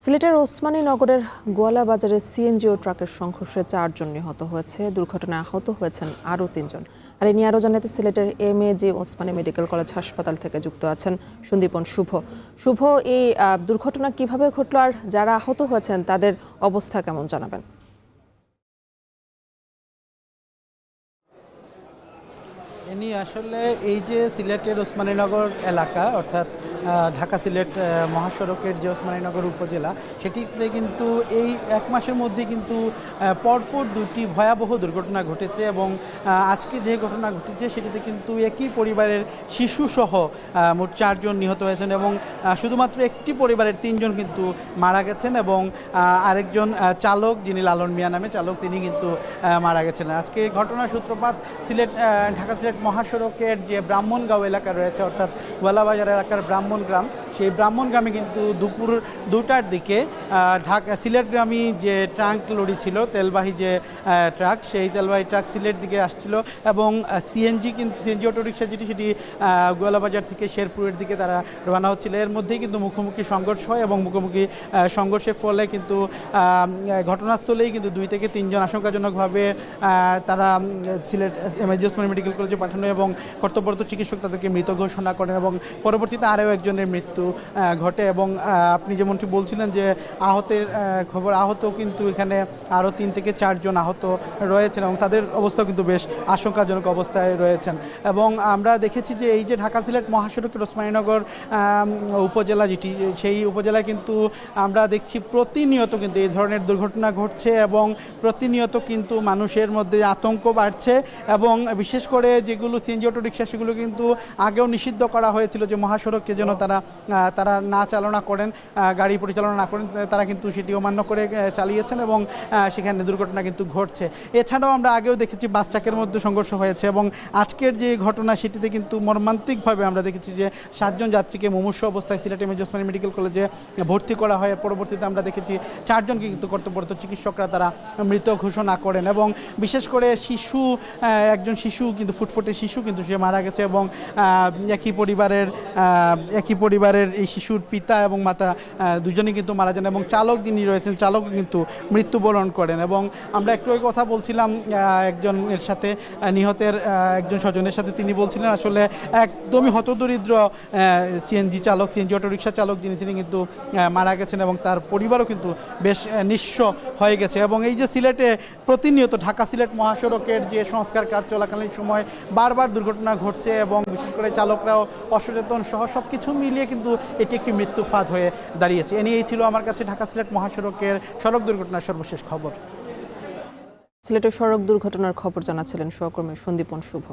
সিলেটের ওসমানীনগরের গোয়ালা বাজারে সিএনজি ও ট্রাকের সংঘর্ষে 4 জন নিহত হয়েছে। দুর্ঘটনায় আহত হয়েছেন আরও 3 জন। আর এই নিয়ে আরও জানাতে সিলেটের এমএজি ওসমানী মেডিকেল কলেজ হাসপাতাল থেকে যুক্ত আছেন সন্দীপন শুভ। শুভ, এই দুর্ঘটনা কিভাবে ঘটল আর যারা আহত হয়েছেন তাদের অবস্থা কেমন জানাবেন? এনি আসলে এই যে সিলেটের ওসমানীনগর এলাকা অর্থাৎ ঢাকা সিলেট মহাসড়কের যে ওসমানীনগর উপজেলা সেটিতে কিন্তু এই এক মাসের মধ্যে কিন্তু পরপর দুটি ভয়াবহ দুর্ঘটনা ঘটেছে এবং আজকে যে ঘটনা ঘটেছে সেটিতে কিন্তু একই পরিবারের শিশুসহ মোট 4 জন নিহত হয়েছেন এবং শুধুমাত্র একটি পরিবারের 3 জন কিন্তু মারা গেছেন এবং আরেকজন চালক যিনি লালন মিয়া নামে চালক তিনি কিন্তু মারা গেছেন। আজকে ঘটনার সূত্রপাত ঢাকা সিলেট মহাসড়কের যে ব্রাহ্মণগাঁও এলাকা রয়েছে অর্থাৎ গোয়ালাবাজার এলাকার ব্রাহ্মণগ্রাম, সেই ব্রাহ্মণগ্রামে কিন্তু দুপুর 2টার দিকে সিলেটগ্রামী যে ট্রাক লরি ছিল তেলবাহী যে ট্রাক, সেই তেলবাহী ট্রাক সিলেট দিকে আসছিল এবং সিএনজি অটোরিকশা যেটি সেটি গোয়ালাবাজার থেকে শেরপুরের দিকে তারা রওনা হচ্ছিল। এর মধ্যেই কিন্তু মুখোমুখি সংঘর্ষ হয় এবং মুখোমুখি সংঘর্ষের ফলে কিন্তু ঘটনাস্থলেই কিন্তু 2 থেকে 3 জন আশঙ্কাজনকভাবে তারা সিলেট এমএজি ওসমানী মেডিকেল কলেজে পাঠানো এবং কর্তব্যরত চিকিৎসক তাদেরকে মৃত ঘোষণা করেন এবং পরবর্তীতে আরও একজনের মৃত্যু ঘটে এবং আপনি যেমনটি বলছিলেন যে আহতের খবর, আহত কিন্তু এখানে আরও 3 থেকে 4 জন আহত রয়েছেন এবং তাদের অবস্থাও কিন্তু বেশ আশঙ্কাজনক অবস্থায় রয়েছেন। এবং আমরা দেখেছি যে এই যে ঢাকা সিলেট মহাসড়কের ওসমানীনগর উপজেলা যেটি, সেই উপজেলায় কিন্তু আমরা দেখছি প্রতিনিয়ত কিন্তু এই ধরনের দুর্ঘটনা ঘটছে এবং প্রতিনিয়ত কিন্তু মানুষের মধ্যে আতঙ্ক বাড়ছে এবং বিশেষ করে যেগুলো সিএনজি অটোরিকশা সেগুলো কিন্তু আগেও নিষিদ্ধ করা হয়েছিল যে মহাসড়ককে যেন তারা না চালনা করেন, গাড়ি পরিচালনা না করেন, তারা কিন্তু সেটি অমান্য করে চালিয়েছেন এবং সেখানে দুর্ঘটনা কিন্তু ঘটছে। এছাড়াও আমরা আগেও দেখেছি বাস ট্রাকের মধ্যে সংঘর্ষ হয়েছে এবং আজকের যে ঘটনা সেটিতে কিন্তু মর্মান্তিকভাবে আমরা দেখেছি যে 7 জন যাত্রীকে মুমূর্ষু অবস্থায় সিলেট এমএজি ওসমানী মেডিকেল কলেজে ভর্তি করা হয়। পরবর্তীতে আমরা দেখেছি 4 জনকে কিন্তু কর্তব্যরত চিকিৎসকরা তারা মৃত ঘোষণা করেন এবং বিশেষ করে একজন শিশু কিন্তু ফুটফুটে শিশু কিন্তু সে মারা গেছে এবং একই পরিবারের এই শিশুর পিতা এবং মাতা দুজনেই কিন্তু মারা যান এবং চালক যিনি রয়েছেন চালক কিন্তু মৃত্যুবরণ করেন। এবং আমরা একটু কথা বলছিলাম একজনের সাথে, নিহতের একজন স্বজনের সাথে, তিনি বলছিলেন আসলে একদমই হতদরিদ্র সিএনজি অটোরিকশা চালক তিনি কিন্তু মারা গেছেন এবং তার পরিবারও কিন্তু বেশ নিঃস্ব হয়ে গেছে। এবং এই যে সিলেটে প্রতিনিয়ত ঢাকা সিলেট মহাসড়কের যে সংস্কার কাজ চলাকালীন সময় বারবার দুর্ঘটনা ঘটছে এবং বিশেষ করে চালকরাও অসচেতন সহ সব কিছু মিলিয়ে কিন্তু এটি একটি মৃত্যু ফাঁদ হয়ে দাঁড়িয়েছে। এ নিয়েই ছিল আমার কাছে ঢাকা সিলেট মহাসড়কের সড়ক দুর্ঘটনার সর্বশেষ খবর। সিলেটের সড়ক দুর্ঘটনার খবর জানাচ্ছিলেন সহকর্মী সন্দীপন শুভ।